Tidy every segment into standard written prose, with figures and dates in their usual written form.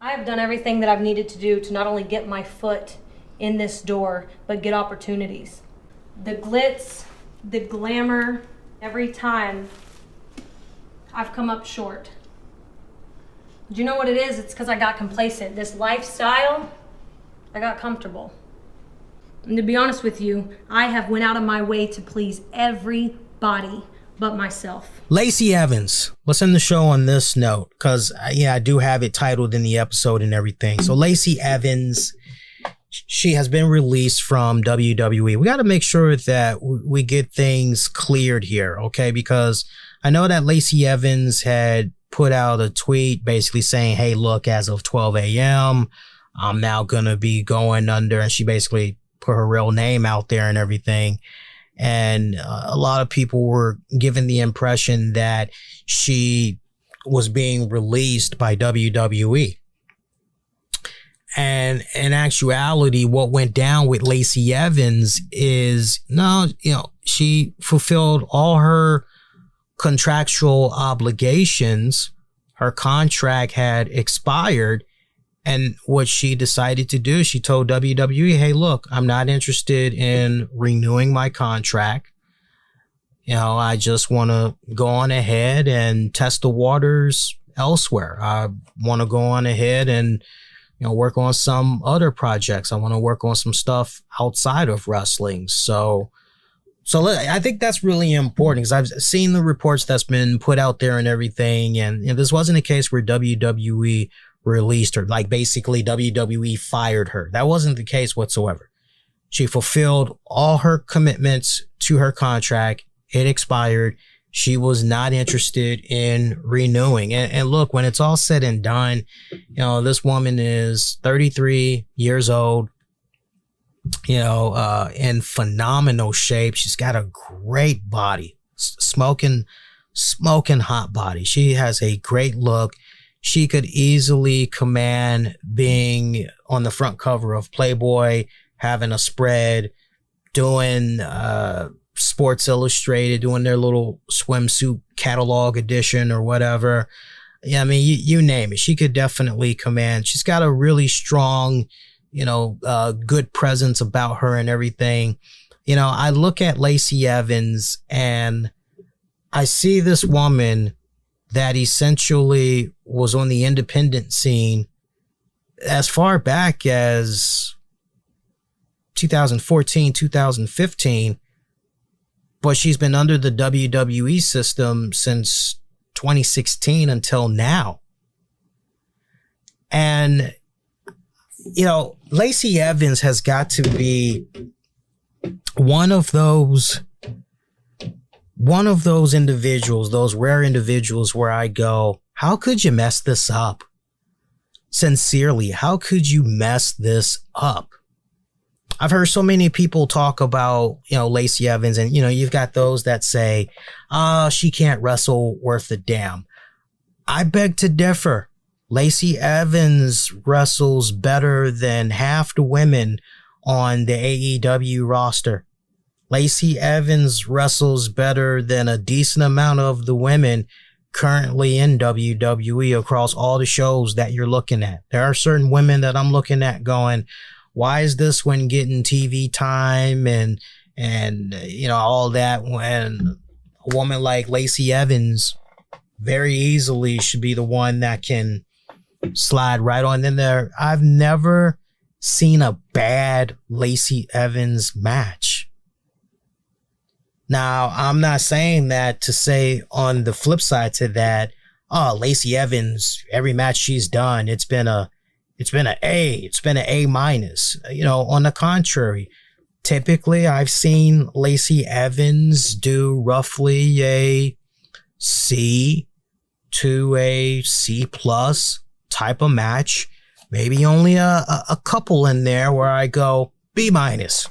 I have done everything that I've needed to do to not only get my foot in this door, but get opportunities. The glitz, the glamour, every time I've come up short. Do you know what it is? It's because I got complacent. This lifestyle, I got comfortable. And to be honest with you, I have went out of my way to please everybody but myself. Lacey Evans, let's end the show on this note, because I do have it titled in the episode and everything. So Lacey Evans, she has been released from WWE. We got to make sure that we get things cleared here, okay? Because I know that Lacey Evans had put out a tweet basically saying, hey, look, as of 12 a.m., I'm now going to be going under, and she basically put her real name out there and everything. And a lot of people were given the impression that she was being released by WWE. And in actuality, what went down with Lacey Evans is, she fulfilled all her contractual obligations. Her contract had expired. And what she decided to do, she told WWE, hey, look, I'm not interested in renewing my contract. I just want to go on ahead and test the waters elsewhere. I want to go on ahead and, work on some other projects. I want to work on some stuff outside of wrestling. So I think that's really important, because I've seen the reports that's been put out there and everything. And this wasn't a case where WWE released her, like basically WWE fired her. That wasn't the case whatsoever. She fulfilled all her commitments to her contract. It expired. She was not interested in renewing. And look, when it's all said and done, this woman is 33 years old, in phenomenal shape. She's got a great body, smoking hot body. She has a great look. She could easily command being on the front cover of Playboy, having a spread, doing Sports Illustrated, doing their little swimsuit catalog edition or whatever. Yeah, I mean, you name it. She could definitely command. She's got a really strong, good presence about her and everything. I look at Lacey Evans and I see this woman that essentially was on the independent scene as far back as 2014, 2015, but she's been under the WWE system since 2016 until now. And, Lacey Evans has got to be one of those individuals, those rare individuals where I go, how could you mess this up? Sincerely, how could you mess this up? I've heard so many people talk about, Lacey Evans, and, you've got those that say, she can't wrestle worth a damn. I beg to differ. Lacey Evans wrestles better than half the women on the AEW roster. Lacey Evans wrestles better than a decent amount of the women currently in WWE across all the shows that you're looking at. There are certain women that I'm looking at going, why is this one getting TV time and all that, when a woman like Lacey Evans very easily should be the one that can slide right on in there. I've never seen a bad Lacey Evans match. Now, I'm not saying that to say on the flip side to that, Lacey Evans, every match she's done, it's been an A minus. On the contrary, typically I've seen Lacey Evans do roughly a C to a C plus type of match. Maybe only a couple in there where I go B minus.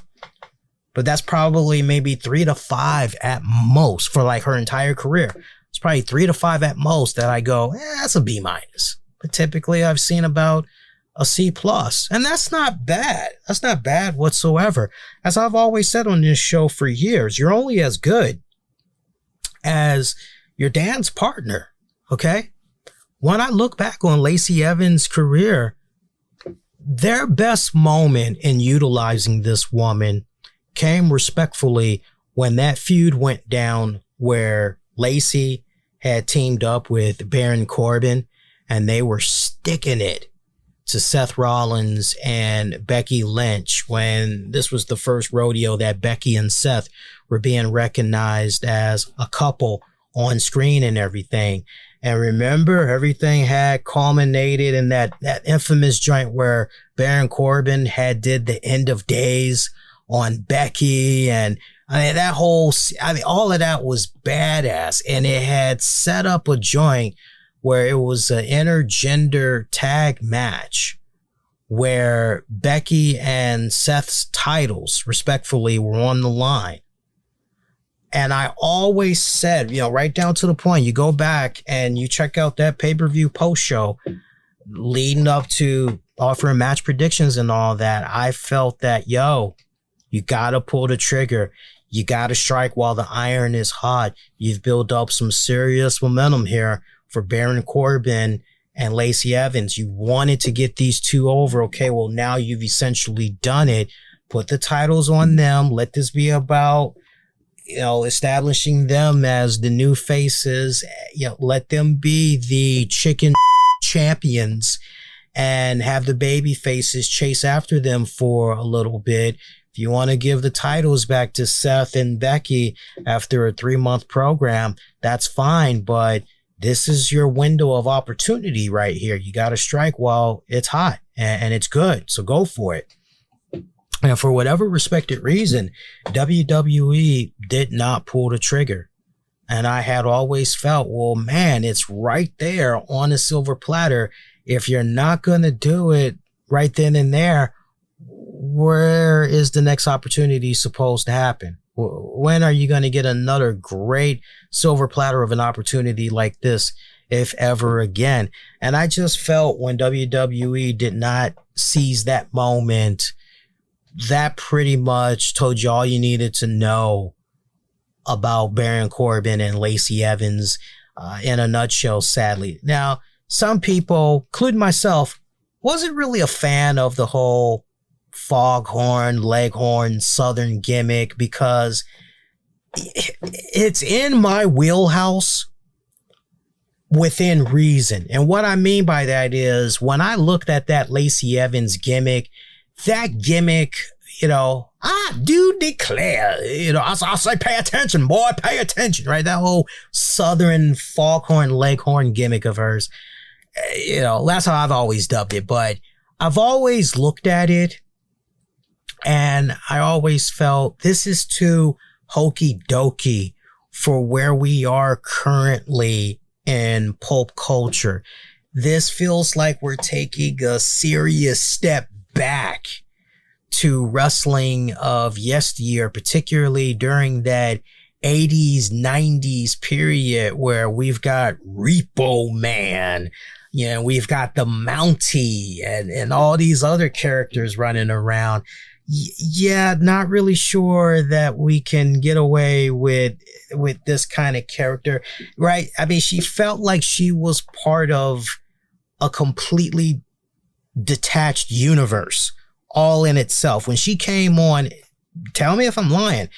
But that's probably maybe 3 to 5 at most for like her entire career. It's probably 3 to 5 at most that I go, that's a B minus. But typically I've seen about a C plus, and that's not bad. That's not bad whatsoever. As I've always said on this show for years, you're only as good as your dance partner. Okay. when I look back on Lacey Evans' career, their best moment in utilizing this woman came respectfully when that feud went down where Lacey had teamed up with Baron Corbin and they were sticking it to Seth Rollins and Becky Lynch when this was the first rodeo that Becky and Seth were being recognized as a couple on screen and everything. And remember, everything had culminated in that infamous joint where Baron Corbin had did the end of days on Becky. And all of that was badass. And it had set up a joint where it was an intergender tag match where Becky and Seth's titles, respectfully, were on the line. And I always said, right down to the point, you go back and you check out that pay-per-view post-show leading up to offering match predictions and all that. I felt that, you got to pull the trigger. You got to strike while the iron is hot. You've built up some serious momentum here for Baron Corbin and Lacey Evans. You wanted to get these two over. Okay, well, now you've essentially done it. Put the titles on them. Let this be about establishing them as the new faces, let them be the chicken champions and have the baby faces chase after them for a little bit. If you want to give the titles back to Seth and Becky after a 3-month program, that's fine. But this is your window of opportunity right here. You got to strike while it's hot and it's good. So go for it. And for whatever respected reason, WWE did not pull the trigger. And I had always felt, well, man, it's right there on a silver platter. If you're not going to do it right then and there, where is the next opportunity supposed to happen? When are you going to get another great silver platter of an opportunity like this, if ever again? And I just felt when WWE did not seize that moment, that pretty much told you all you needed to know about Baron Corbin and Lacey Evans in a nutshell, sadly. Now, some people, including myself, wasn't really a fan of the whole foghorn, leghorn, southern gimmick because it's in my wheelhouse within reason. And what I mean by that is when I looked at that Lacey Evans gimmick, I do declare, I'll say, pay attention, boy, pay attention, right? That whole southern foghorn, leghorn gimmick of hers, that's how I've always dubbed it. But I've always looked at it and I always felt this is too hokey dokey for where we are currently in pulp culture. This feels like we're taking a serious step back to wrestling of yesteryear, particularly during that 80s, 90s period where we've got Repo Man, we've got the Mountie and all these other characters running around. Not really sure that we can get away with this kind of character, right? I mean, she felt like she was part of a completely detached universe all in itself. When she came on, tell me if I'm lying,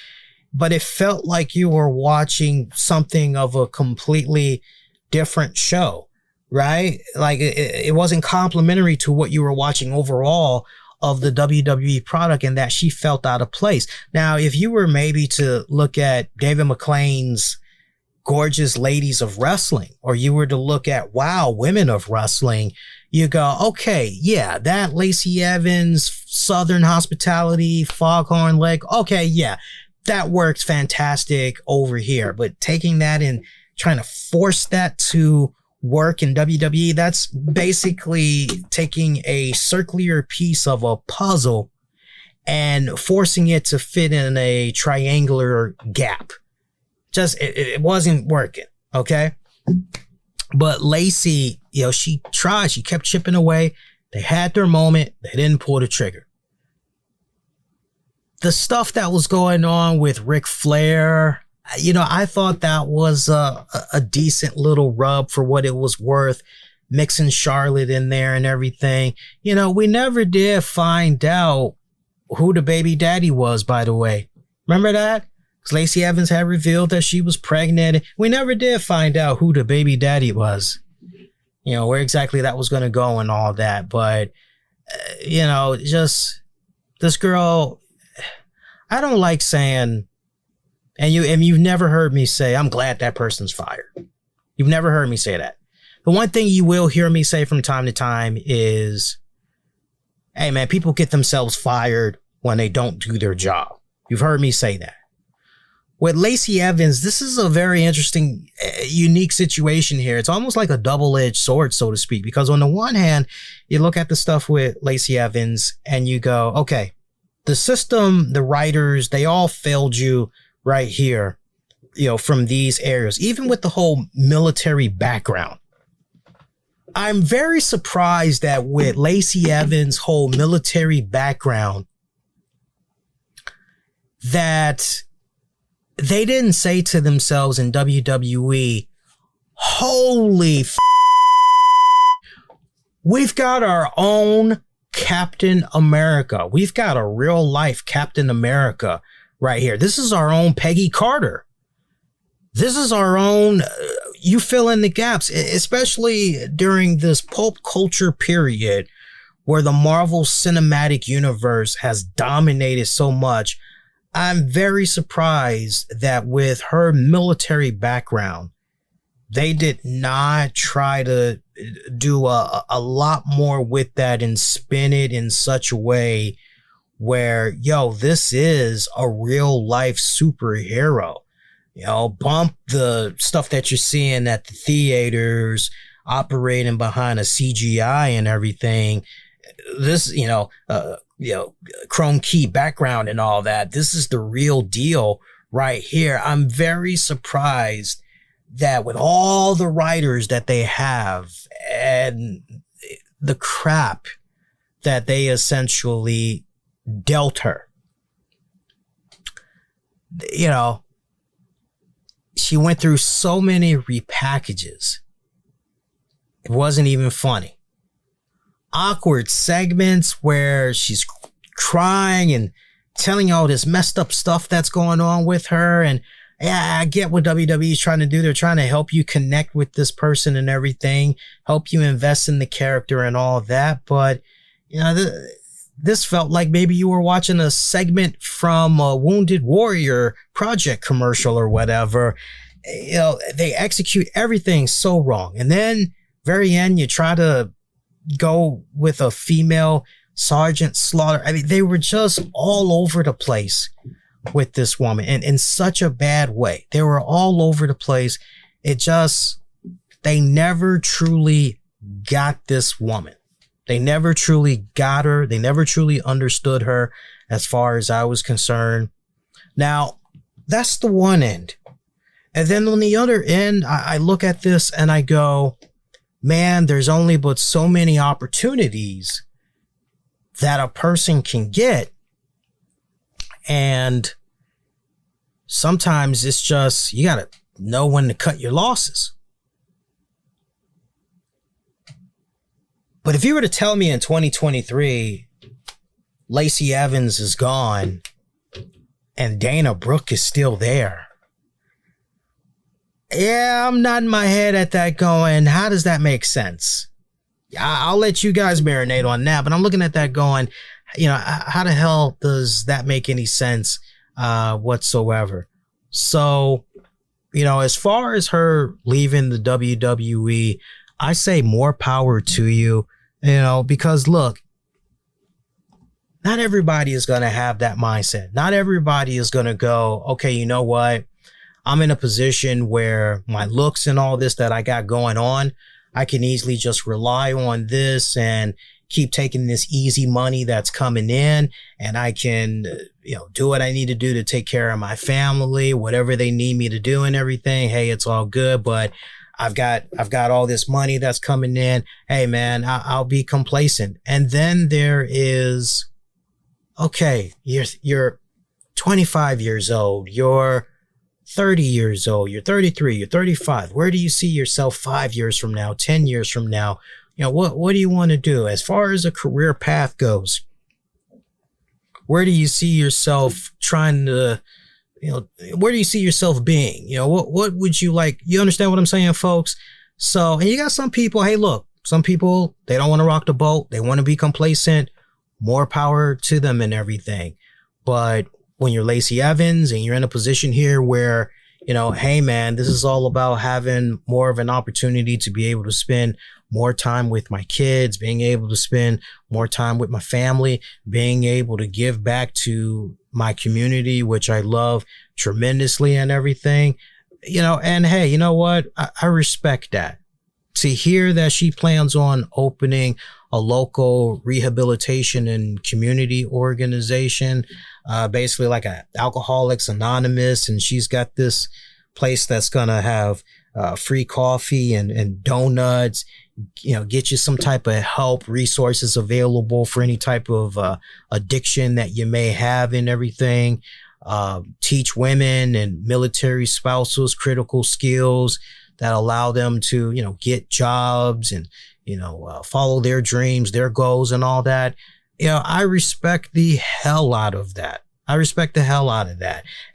but it felt like you were watching something of a completely different show, right? Like it wasn't complimentary to what you were watching overall of the WWE product, and that she felt out of place. Now, if you were maybe to look at David McLean's Gorgeous Ladies of Wrestling, or you were to look at Wow, Women of Wrestling, you go, okay, yeah, that Lacey Evans, Southern hospitality, foghorn leg, okay, yeah, that works fantastic over here. But taking that and trying to force that to work in WWE, that's basically taking a circular piece of a puzzle and forcing it to fit in a triangular gap. It wasn't working, okay? But Lacey, she tried. She kept chipping away. They had their moment. They didn't pull the trigger. The stuff that was going on with Ric Flair, I thought that was a decent little rub for what it was worth. mixing Charlotte in there and everything. You know, we never did find out who the baby daddy was, by the way. Remember that? Because Lacey Evans had revealed that she was pregnant. We never did find out who the baby daddy was. You know, where exactly that was going to go and all that. But, you know, just this girl, I don't like saying, and you've never heard me say, I'm glad that person's fired. You've never heard me say that. The one thing you will hear me say from time to time is, hey man, people get themselves fired when they don't do their job. You've heard me say that. With Lacey Evans, this is a very interesting, unique situation here. It's almost like a double-edged sword, so to speak, because on the one hand, you look at the stuff with Lacey Evans and you go, okay, the system, the writers, they all failed you right here, you know, from these areas, even with the whole military background. I'm very surprised that with Lacey Evans' whole military background, that they didn't say to themselves in WWE, holy we've got our own Captain America. We've got a real life Captain America right here. This is our own Peggy Carter. This is our own, you fill in the gaps, especially during this pulp culture period where the Marvel Cinematic Universe has dominated so much. I'm very surprised that with her military background, they did not try to do a lot more with that and spin it in such a way where, yo, this is a real life superhero. You know, bump the stuff that you're seeing at the theaters, operating behind a CGI and everything. This, chrome key background and all that. This is the real deal right here. I'm very surprised that with all the writers that they have and the crap that they essentially dealt her, you know, she went through so many repackages. It wasn't even funny. Awkward segments where she's crying and telling all this messed up stuff that's going on with her. And yeah, I get what WWE is trying to do. They're trying to help you connect with this person and everything, help you invest in the character and all that. But, you know, this felt like maybe you were watching a segment from a Wounded Warrior Project commercial or whatever. You know, they execute everything so wrong. And then very end, you try to go with a female Sergeant Slaughter. I mean, they were just all over the place with this woman and in such a bad way. They were all over the place. They never truly got this woman. They never truly got her. They never truly understood her as far as I was concerned. Now, that's the one end. And then on the other end, I look at this and I go, man, there's only but so many opportunities that a person can get. And sometimes it's just, you got to know when to cut your losses. But if you were to tell me in 2023, Lacey Evans is gone and Dana Brooke is still there, yeah, I'm nodding my head at that going, how does that make sense? I'll let you guys marinate on that, but I'm looking at that going, you know, how the hell does that make any sense whatsoever? So, you know, as far as her leaving the WWE, I say more power to you, you know, because look, not everybody is going to have that mindset. Not everybody is going to go, okay, you know what? I'm in a position where my looks and all this that I got going on, I can easily just rely on this and keep taking this easy money that's coming in, and I can, you know, do what I need to do to take care of my family, whatever they need me to do and everything. Hey, it's all good, but I've got all this money that's coming in. Hey man, I'll be complacent. And then there is, okay, you're 25 years old. You're 30 years old, you're 33, you're 35. Where do you see yourself 5 years from now, 10 years from now? What do you want to do as far as a career path goes? Where do you see yourself trying to, where do you see yourself being? What would you like? You understand what I'm saying, folks? So, and you got some people, hey, look, some people, they don't want to rock the boat. They want to be complacent. More power to them and everything. But when you're Lacey Evans and you're in a position here where, hey, man, this is all about having more of an opportunity to be able to spend more time with my kids, being able to spend more time with my family, being able to give back to my community, which I love tremendously and everything, and hey, you know what? I respect that. To hear that she plans on opening a local rehabilitation and community organization, basically like a Alcoholics Anonymous, and she's got this place that's gonna have free coffee and donuts, get you some type of help, resources available for any type of addiction that you may have and everything. Teach women and military spouses critical skills that allow them to, get jobs and, follow their dreams, their goals and all that. I respect the hell out of that.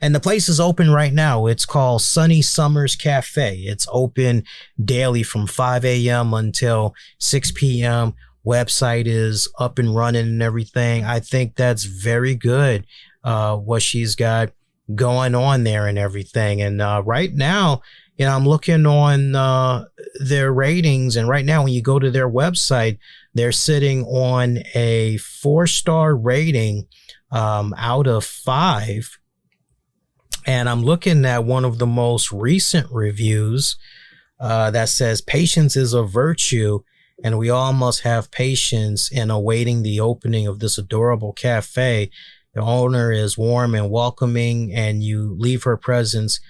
And the place is open right now. It's called Sunny Summers Cafe. It's open daily from 5 a.m. until 6 p.m. Website is up and running and everything. I think that's very good, what she's got going on there and everything. And right now, I'm looking on their ratings, and right now when you go to their website, they're sitting on a 4-star rating out of 5. And I'm looking at one of the most recent reviews that says patience is a virtue, and we all must have patience in awaiting the opening of this adorable cafe. The owner is warm and welcoming, and you leave her presence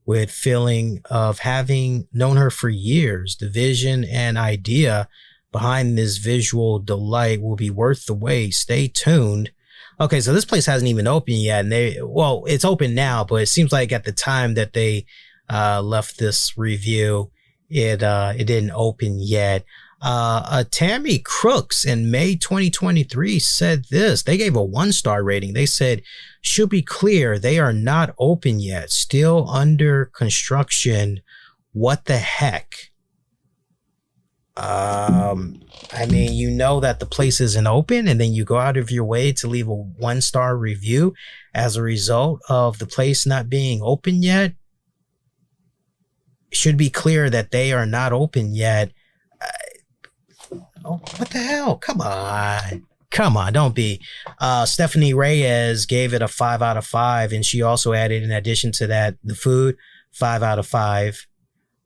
with feeling of having known her for years. The vision and idea behind this visual delight will be worth the wait. Stay tuned. Okay, so this place hasn't even opened yet, and it's open now, but it seems like at the time that they left this review, it didn't open yet. Tammy Crooks in May 2023 said this. They gave a 1-star rating. They said, should be clear, they are not open yet. Still under construction. What the heck? I mean, that the place isn't open, and then you go out of your way to leave a 1-star review as a result of the place not being open yet. Should be clear that they are not open yet. What the hell? Come on, don't be. Stephanie Reyes gave it a 5 out of 5, and she also added, in addition to that, the food, 5 out of 5.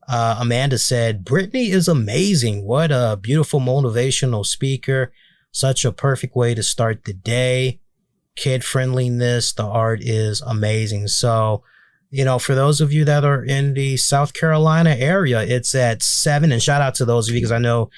Amanda said, Brittany is amazing. What a beautiful motivational speaker. Such a perfect way to start the day. Kid friendliness. The art is amazing. So, for those of you that are in the South Carolina area, it's at 7. And shout out to those of you, because I know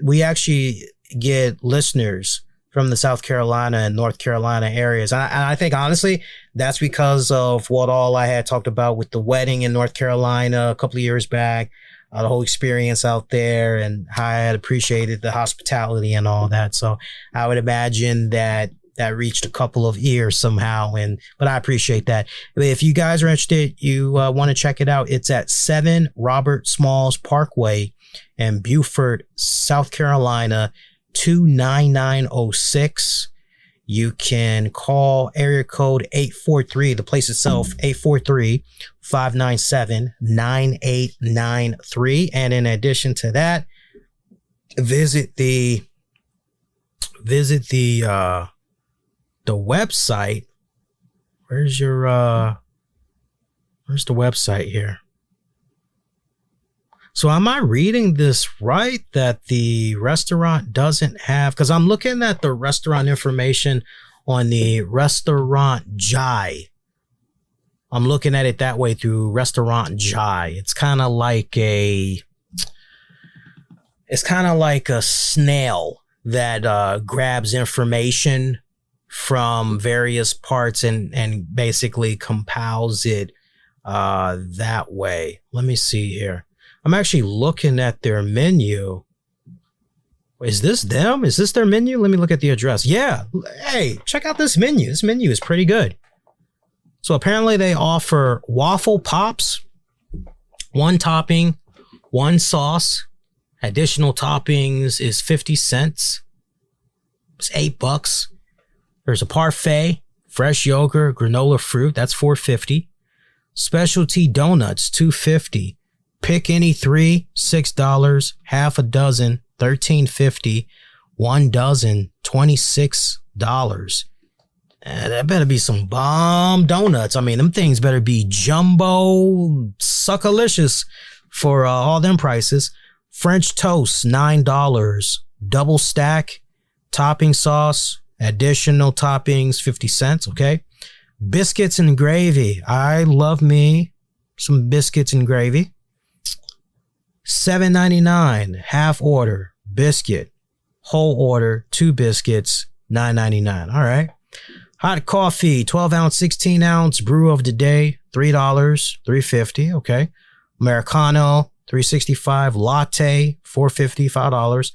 we actually get listeners from the South Carolina and North Carolina areas. And I think, honestly, that's because of what all I had talked about with the wedding in North Carolina a couple of years back, the whole experience out there, and how I had appreciated the hospitality and all that. So I would imagine that reached a couple of ears somehow. But I appreciate that. If you guys are interested, you want to check it out. It's at 7 Robert Smalls Parkway in Beaufort, South Carolina, 29906. You can call area code 843, the place itself, 843-597-9893. And in addition to that, visit the website. Where's the website here? So am I reading this right, that the restaurant doesn't have, because I'm looking at the restaurant information on the Restaurant Jai. I'm looking at it that way through Restaurant Jai. It's kind of like a snail that grabs information from various parts and basically compiles it that way. Let me see here. I'm actually looking at their menu. Is this them? Is this their menu? Let me look at the address. Yeah. Hey, check out this menu. This menu is pretty good. So apparently they offer waffle pops, 1 topping, 1 sauce. Additional toppings is 50 cents. It's $8. There's a parfait, fresh yogurt, granola fruit. That's $4.50. Specialty donuts, $2.50. Pick any 3, $6. Half a dozen, $13.50. 1 dozen, $26. That better be some bomb donuts. I mean, them things better be jumbo suckalicious for all them prices. French toast, $9. Double stack, topping sauce, additional toppings, 50 cents. Okay. Biscuits and gravy. I love me some biscuits and gravy. $7.99, half order, biscuit. Whole order, 2 biscuits, $9.99. All right. Hot coffee, 12-ounce, 16-ounce, brew of the day, $3, $3.50. Okay. Americano, $3.65. Latte, $4.50, $5.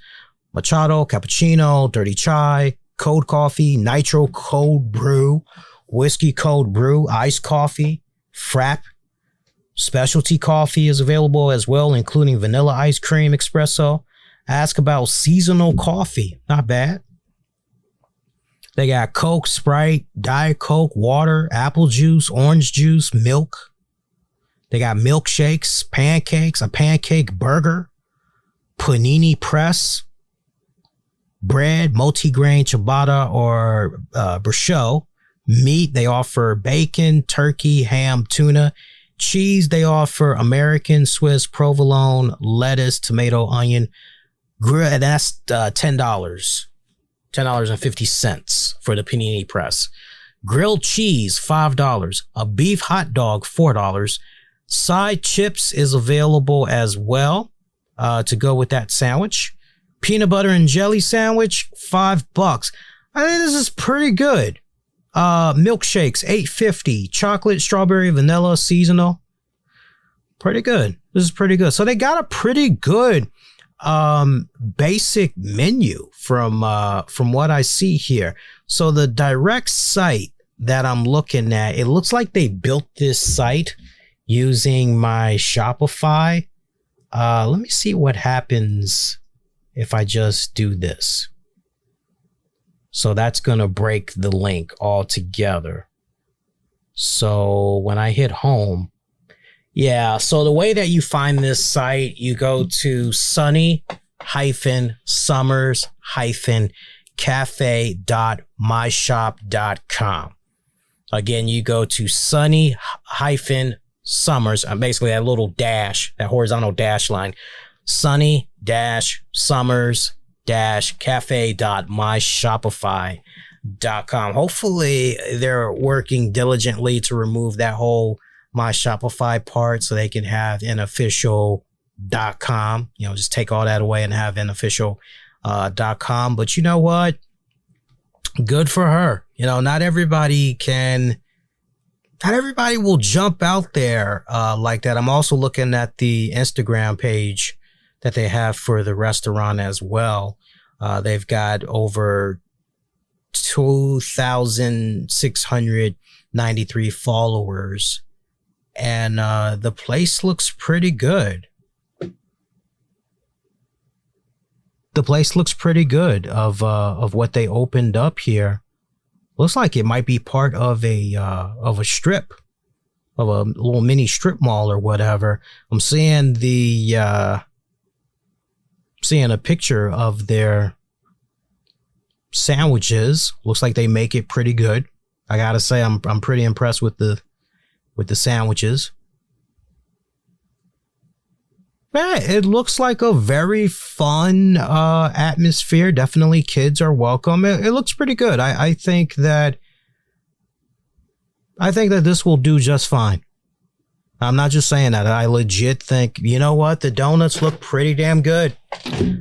Machado, cappuccino, dirty chai, cold coffee, nitro cold brew, whiskey cold brew, iced coffee, frap. Specialty coffee is available as well, including vanilla ice cream espresso. Ask about seasonal coffee. Not bad. They got Coke, Sprite, Diet Coke, water, apple juice, orange juice, milk. They got milkshakes, pancakes, a pancake burger, panini press, bread, multigrain ciabatta or brioche. Meat, they offer bacon, turkey, ham, tuna. Cheese, they offer American, Swiss, provolone, lettuce, tomato, onion. Grill, that's $10. $10.50 for the panini press. Grilled cheese, $5. A beef hot dog, $4. Side chips is available as well to go with that sandwich. Peanut butter and jelly sandwich, $5. I think this is pretty good. Milkshakes, $8.50. Chocolate, strawberry, vanilla, seasonal. Pretty good. This is pretty good. So they got a pretty good basic menu from what I see here. So the direct site that I'm looking at, it looks like they built this site using my Shopify. Let me see what happens if I just do this. So that's going to break the link altogether. So when I hit home, yeah, so the way that you find this site, you go to sunny-summers-cafe.myshop.com. Again, you go to sunny-summers, basically that little dash, that horizontal dash line, sunny-summers-cafe.myshopify.com. Hopefully they're working diligently to remove that whole My Shopify part so they can have an official.com, just take all that away and have an official.com. But you know what? Good for her. Not everybody will jump out there like that. I'm also looking at the Instagram page that they have for the restaurant as well. They've got over 2,693 followers. And the place looks pretty good. The place looks pretty good of what they opened up here. Looks like it might be part of a strip, of a little mini strip mall or whatever. I'm seeing seeing a picture of their sandwiches. Looks like they make it pretty good. I gotta say, I'm pretty impressed with the sandwiches. Yeah, it looks like a very fun atmosphere. Definitely kids are welcome. It looks pretty good. I think that this will do just fine. I'm not just saying that. I legit think, you know what? The donuts look pretty damn good.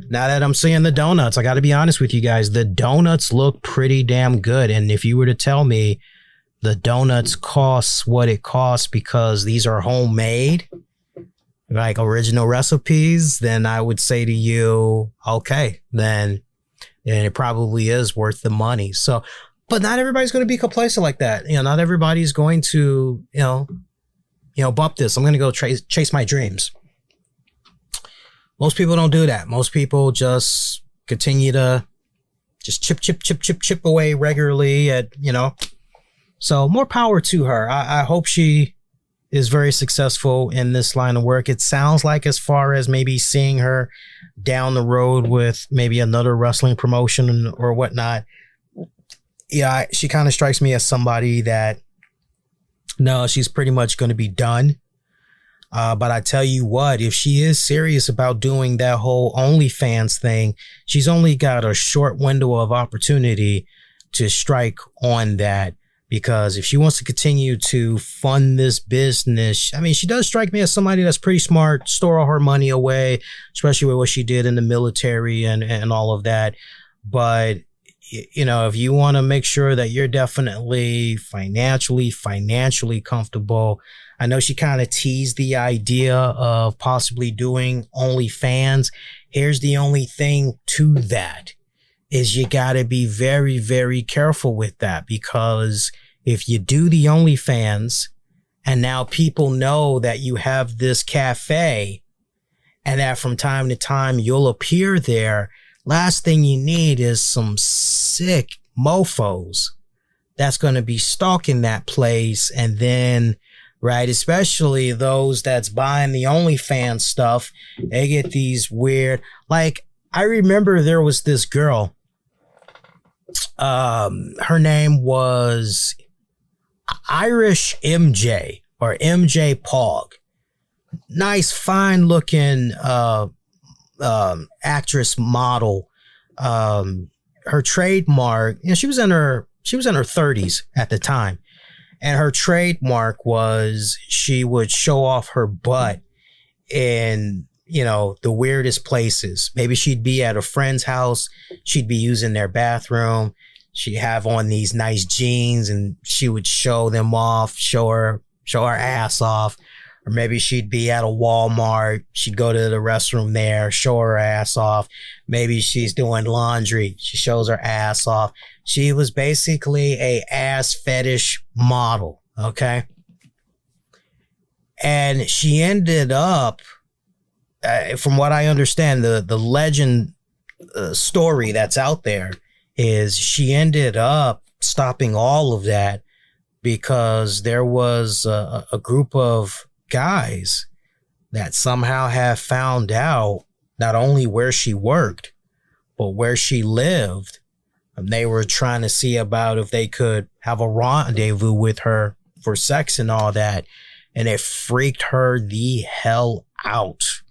Now that I'm seeing the donuts, I got to be honest with you guys. The donuts look pretty damn good. And if you were to tell me the donuts costs what it costs because these are homemade, like original recipes, then I would say to you, okay, then it probably is worth the money. So, but not everybody's going to be complacent like that. Not everybody's going to, bump this. I'm going to go chase my dreams. Most people don't do that. Most people just continue to just chip away regularly at, So more power to her. I hope she is very successful in this line of work. It sounds like, as far as maybe seeing her down the road with maybe another wrestling promotion or whatnot. Yeah, she kind of strikes me as somebody that, no, she's pretty much going to be done. But I tell you what, if she is serious about doing that whole OnlyFans thing, she's only got a short window of opportunity to strike on that. Because if she wants to continue to fund this business, I mean, she does strike me as somebody that's pretty smart, store all her money away, especially with what she did in the military and all of that. But, if you want to make sure that you're definitely financially comfortable, I know she kind of teased the idea of possibly doing OnlyFans. Here's the only thing to that is you got to be very, very careful with that, because if you do the OnlyFans and now people know that you have this cafe and that from time to time you'll appear there, last thing you need is some sick mofos that's going to be stalking that place. And then, right, especially those that's buying the OnlyFans stuff, they get these weird, like, I remember there was this girl, her name was Irish MJ or MJ Pog. Nice, fine looking actress model. Her trademark, she was in her 30s at the time. And her trademark was she would show off her butt in, the weirdest places. Maybe she'd be at a friend's house. She'd be using their bathroom. She'd have on these nice jeans and she would show them off, show her ass off. Or maybe she'd be at a Walmart. She'd go to the restroom there, show her ass off. Maybe she's doing laundry. She shows her ass off. She was basically a ass fetish model. Okay. And she ended up, from what I understand, the legend story that's out there is she ended up stopping all of that because there was a group of guys that somehow have found out not only where she worked, but where she lived. And they were trying to see about if they could have a rendezvous with her for sex and all that. And it freaked her the hell out.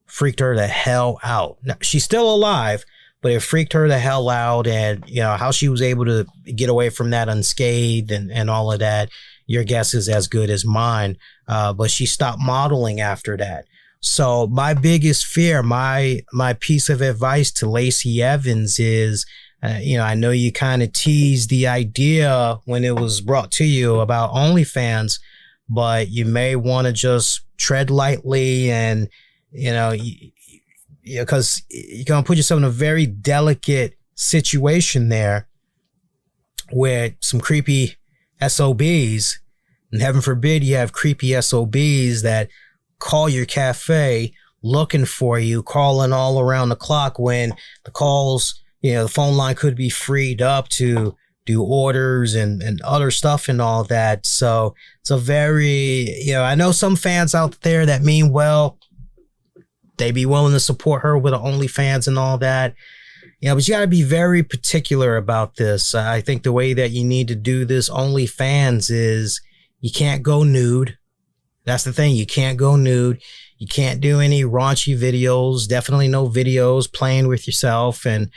Freaked her the hell out. Now, she's still alive, but it freaked her the hell out. And, how she was able to get away from that unscathed and all of that, your guess is as good as mine. But she stopped modeling after that. So my biggest fear, my piece of advice to Lacey Evans is, I know you kind of teased the idea when it was brought to you about OnlyFans, but you may want to just tread lightly and, because you're going to put yourself in a very delicate situation there with some creepy SOBs. And heaven forbid you have creepy SOBs that call your cafe looking for you, calling all around the clock when the calls, the phone line could be freed up to do orders and other stuff and all that. So it's a very, I know some fans out there that mean well, they be willing to support her with the OnlyFans and all that. But you got to be very particular about this. I think the way that you need to do this OnlyFans is you can't go nude. That's the thing. You can't go nude. You can't do any raunchy videos. Definitely no videos playing with yourself and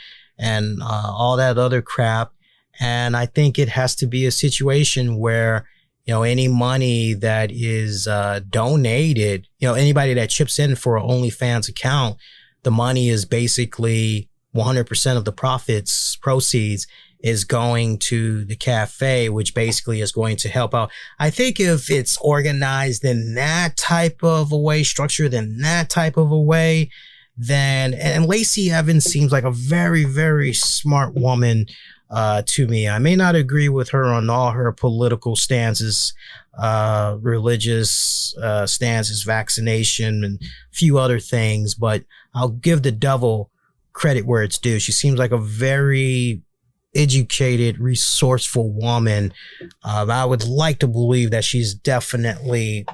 all that other crap. And I think it has to be a situation where, any money that is donated, anybody that chips in for an OnlyFans account, the money is basically 100% of the proceeds is going to the cafe, which basically is going to help out. I think if it's organized in that type of a way, structured in that type of a way, then, and Lacey Evans seems like a very, very smart woman to me. I may not agree with her on all her political stances, religious stances, vaccination, and a few other things, but I'll give the devil credit where it's due. She seems like a very educated, resourceful woman. I would like to believe that she's definitely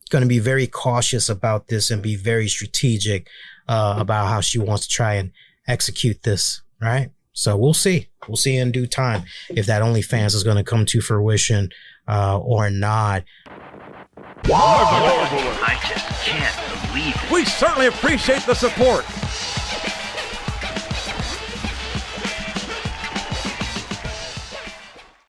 going to be very cautious about this and be very strategic about how she wants to try and execute this, right? So we'll see. We'll see in due time if that OnlyFans is going to come to fruition or not. I just can't believe it. We certainly appreciate the support.